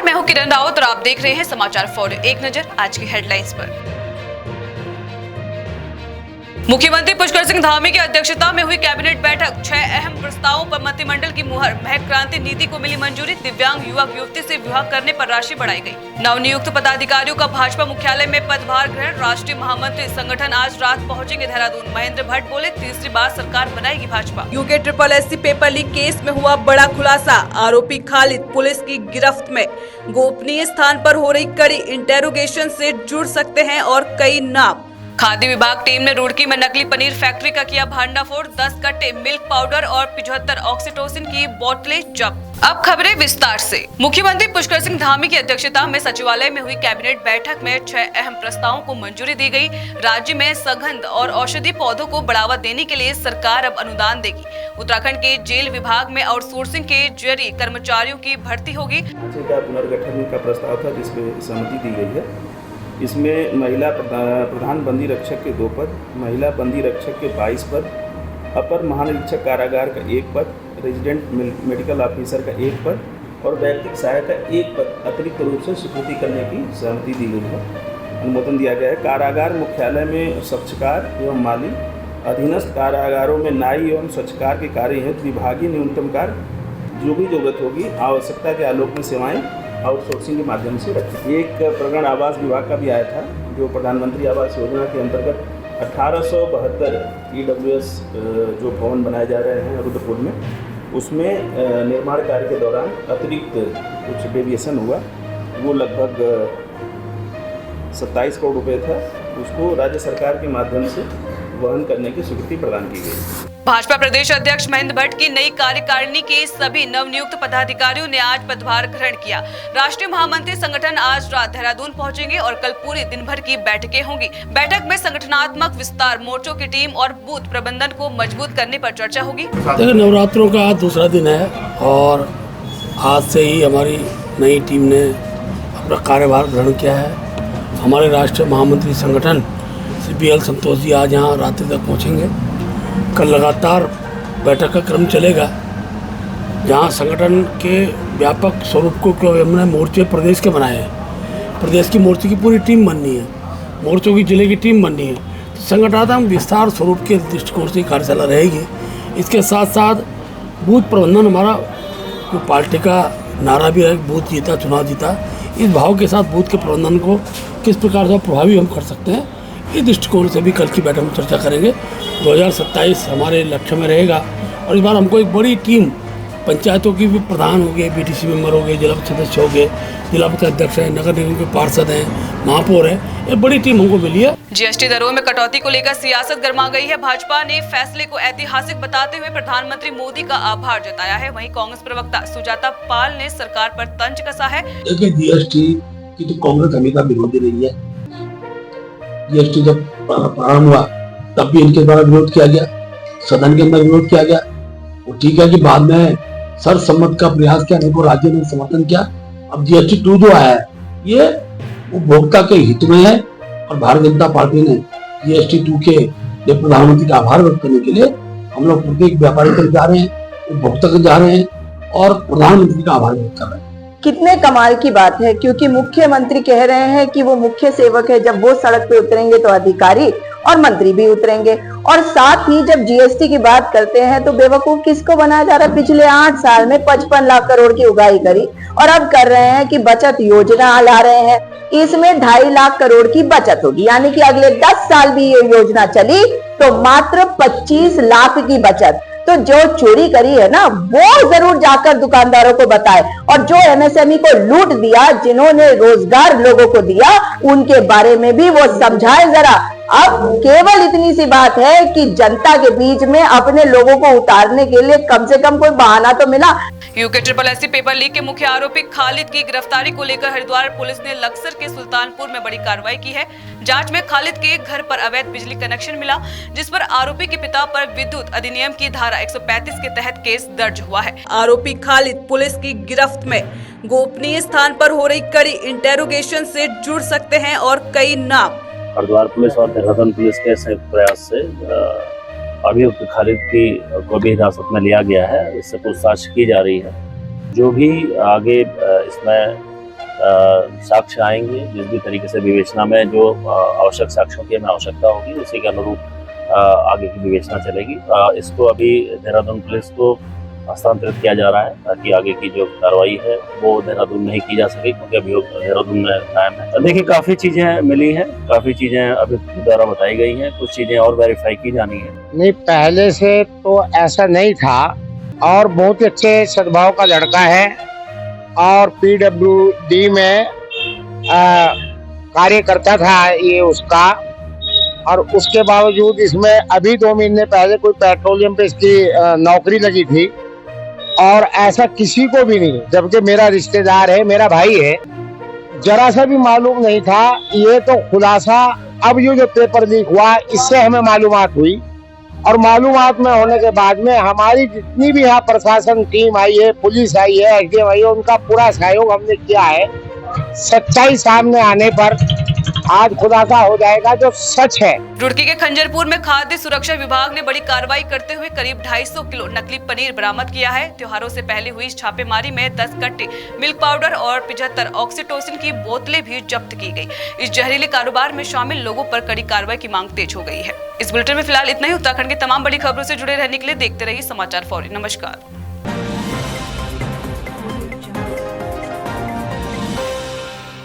मैं हूं किरण रावत और आप देख रहे हैं समाचार फॉर। एक नजर आज की हेडलाइंस पर। मुख्यमंत्री पुष्कर सिंह धामी की अध्यक्षता में हुई कैबिनेट बैठक, 6 अहम प्रस्तावों पर मंत्रिमंडल की मुहर। महक क्रांति नीति को मिली मंजूरी। दिव्यांग युवक युवती से विवाह करने पर राशि बढ़ाई गई। नवनियुक्त पदाधिकारियों का भाजपा मुख्यालय में पदभार ग्रहण। राष्ट्रीय महामंत्री संगठन आज रात पहुंचेंगे देहरादून। महेंद्र भट्ट बोले, तीसरी बार सरकार बनाएगी Bhajpa. UK SSC paper leak case में हुआ बड़ा खुलासा। आरोपी खालिद पुलिस की गिरफ्त में। गोपनीय स्थान पर हो रही कड़ी इंटेरोगेशन से जुड़ सकते हैं और कई नाम। खाद्य विभाग टीम ने रुड़की में नकली पनीर फैक्ट्री का किया भांडाफोड़। 10 कट्टे मिल्क पाउडर और 75 ऑक्सीटोसिन की बोतलें जब्त। अब खबरें विस्तार से। मुख्यमंत्री पुष्कर सिंह धामी की अध्यक्षता में सचिवालय में हुई कैबिनेट बैठक में 6 अहम प्रस्तावों को मंजूरी दी गई। राज्य में सघन और औषधि पौधों को बढ़ावा देने के लिए सरकार अब अनुदान देगी। उत्तराखंड के जेल विभाग में आउटसोर्सिंग के जरिए कर्मचारियों की भर्ती होगी। पुनर्गठन का प्रस्ताव था जिसमें सहमति दी गई है। इसमें महिला प्रधान बंदी रक्षक के 2 पद, महिला बंदी रक्षक के 22 पद, अपर महानिरीक्षक कारागार का 1 पद, रेजिडेंट मेडिकल ऑफिसर का 1 पद और वैयक्तिक सहायक का 1 पद अतिरिक्त रूप से स्वीकृति करने की सहमति दी गई है। अनुमोदन दिया गया है। कारागार मुख्यालय में स्वच्छकार एवं माली, अधीनस्थ कारागारों में नाई एवं स्वच्छकार के कार्य हेतु विभागीय न्यूनतम कार्य जो भी जरूरत होगी आवश्यकता के आलोक में सेवाएं आउटसोर्सिंग के माध्यम से रखें। एक प्रकरण आवास विभाग का भी आया था जो प्रधानमंत्री आवास योजना के अंतर्गत 1872 EWS जो भवन बनाए जा रहे हैं रुद्रपुर में, उसमें निर्माण कार्य के दौरान अतिरिक्त कुछ डेविएशन हुआ। वो लगभग 27 करोड़ रुपये था। उसको राज्य सरकार के माध्यम से वहन करने की स्वीकृति प्रदान की गई। भाजपा प्रदेश अध्यक्ष महेंद्र भट्ट की नई कार्यकारिणी के सभी नवनियुक्त पदाधिकारियों ने आज पदभार ग्रहण किया। राष्ट्रीय महामंत्री संगठन आज रात देहरादून पहुंचेंगे और कल पूरी दिन भर की बैठकें होंगी। बैठक में संगठनात्मक विस्तार, मोर्चों की टीम और बूथ प्रबंधन को मजबूत करने पर चर्चा होगी। नवरात्रों का आज दूसरा दिन है और आज से ही हमारी नई टीम ने अपना कार्यभार ग्रहण किया है। हमारे राष्ट्रीय महामंत्री संगठन CPL संतोष जी आज यहाँ रात्रि तक पहुँचेंगे। कल लगातार बैठक का क्रम चलेगा जहाँ संगठन के व्यापक स्वरूप को हमने मोर्चे प्रदेश के बनाए हैं। प्रदेश की मोर्चे की पूरी टीम बननी है, मोर्चों की जिले की टीम बननी है। तो संगठनात्मक विस्तार स्वरूप के दृष्टिकोण से कार्यशाला रहेगी। इसके साथ साथ बूथ प्रबंधन, हमारा जो पार्टी का नारा भी है, बूथ जीता चुनाव जीता, इस भाव के साथ बूथ के प्रबंधन को किस प्रकार से प्रभावी हम कर सकते हैं, इस दृष्टिकोण से भी कल की बैठक में चर्चा करेंगे। 2027 हमारे लक्ष्य में रहेगा और इस बार हमको एक बड़ी टीम, पंचायतों की भी प्रधान हो गए, BTC मेंबर हो गए, जिला सदस्य हो गए, जिला पंचायत अध्यक्ष हैं, नगर निगम के पार्षद हैं, महापौर हैं, एक बड़ी टीम हमको मिली है। GST दरों में कटौती को लेकर सियासत गर्मा गई है। भाजपा ने फैसले को ऐतिहासिक बताते हुए प्रधानमंत्री मोदी का आभार जताया है। वहीं कांग्रेस प्रवक्ता सुजाता पाल ने सरकार पर तंज कसा है। देखिए, GST की तो कांग्रेस हमेशा विरोधी रही है। GST जब प्रारंभ हुआ तब भी इनके द्वारा विरोध किया गया, सदन के अंदर विरोध किया गया। वो ठीक है कि बाद में सर्वसम्मत का प्रयास किया, अनेकों राज्यों ने समर्थन किया। अब GST 2 जो आया है ये उपभोक्ता के हित में है और भारतीय जनता पार्टी ने GST 2 के लिए प्रधानमंत्री का आभार व्यक्त करने के लिए हम लोग प्रत्येक व्यापारी तक जा रहे हैं, उपभोक्ता तक जा रहे हैं और प्रधानमंत्री का आभार व्यक्त कर रहे हैं। कितने कमाल की बात है, क्योंकि मुख्यमंत्री कह रहे हैं कि वो मुख्य सेवक है। जब वो सड़क पे उतरेंगे तो अधिकारी और मंत्री भी उतरेंगे। और साथ ही जब GST की बात करते हैं तो बेवकूफ किसको बनाया जा रहा है। पिछले 8 साल में 55 लाख करोड़ की उगाही करी और अब कर रहे हैं कि बचत योजना ला रहे हैं। इसमें 2.5 लाख करोड़ की बचत होगी, यानी कि अगले 10 साल भी ये योजना चली तो मात्र 25 लाख की बचत। तो जो चोरी करी है ना वो जरूर जाकर दुकानदारों को बताए, और जो MSME को लूट दिया, जिन्होंने रोजगार लोगों को दिया, उनके बारे में भी वो समझाए जरा। अब केवल इतनी सी बात है कि जनता के बीच में अपने लोगों को उतारने के लिए कम से कम कोई बहाना तो मिला। यूके SSC पेपर लीक के मुख्य आरोपी खालिद की गिरफ्तारी को लेकर हरिद्वार पुलिस ने लक्सर के सुल्तानपुर में बड़ी कार्रवाई की है। जांच में खालिद के घर पर अवैध बिजली कनेक्शन मिला, जिस पर आरोपी के पिता पर विद्युत अधिनियम की धारा 135 के तहत केस दर्ज हुआ है। आरोपी खालिद पुलिस की गिरफ्त में। गोपनीय स्थान पर हो रही कड़ी इंटेरोगेशन से जुड़ सकते हैं और कई नाम। हरिद्वार पुलिस और देहरादून पुलिस के संयुक्त प्रयास से अभियुक्त खालिद को भी हिरासत में लिया गया है। इससे पूछताछ की जा रही है। जो भी आगे इसमें साक्ष्य आएंगे, जिस भी तरीके से विवेचना में जो आवश्यक साक्ष्यों की हमें आवश्यकता होगी उसी के अनुरूप आगे की विवेचना चलेगी। इसको अभी देहरादून पुलिस को हस्तांतरित किया जा रहा है ताकि आगे की जो कार्रवाई है वो देहरादून में ही की जा सके, क्योंकि अभियोग देहरादून में कायम है। देखिए, काफ़ी चीज़ें मिली हैं, काफ़ी चीज़ें अभियुक्त द्वारा बताई गई हैं, कुछ चीज़ें और वेरीफाई की जानी है। नहीं, पहले से तो ऐसा नहीं था और बहुत अच्छे सद्भाव का लड़का है और PWD में कार्य करता था ये उसका, और उसके बावजूद इसमें अभी 2 महीने पहले कोई पेट्रोलियम पे इसकी नौकरी लगी थी और ऐसा किसी को भी नहीं, जबकि मेरा रिश्तेदार है, मेरा भाई है, जरा सा भी मालूम नहीं था। ये तो खुलासा अब ये जो पेपर लीक हुआ इससे हमें मालूमात हुई, और मालूमात में होने के बाद में हमारी जितनी भी यहाँ प्रशासन टीम आई है, पुलिस आई है, SDM आई है, उनका पूरा सहयोग हमने किया है। सच्चाई सामने आने पर आज खुलासा हो जाएगा जो सच है। रुड़की के खंजरपुर में खाद्य सुरक्षा विभाग ने बड़ी कार्रवाई करते हुए करीब 250 किलो नकली पनीर बरामद किया है। त्योहारों से पहले हुई इस छापेमारी में 10 कट्टे मिल्क पाउडर और 75 ऑक्सीटोसिन की बोतलें भी जब्त की गई। इस जहरीले कारोबार में शामिल लोगों पर कड़ी कार्रवाई की मांग तेज हो गई है। इस बुलेटिन में फिलहाल इतना ही। उत्तराखंड की तमाम बड़ी खबरों से जुड़े रहने के लिए देखते रहिए समाचार फॉरी। नमस्कार।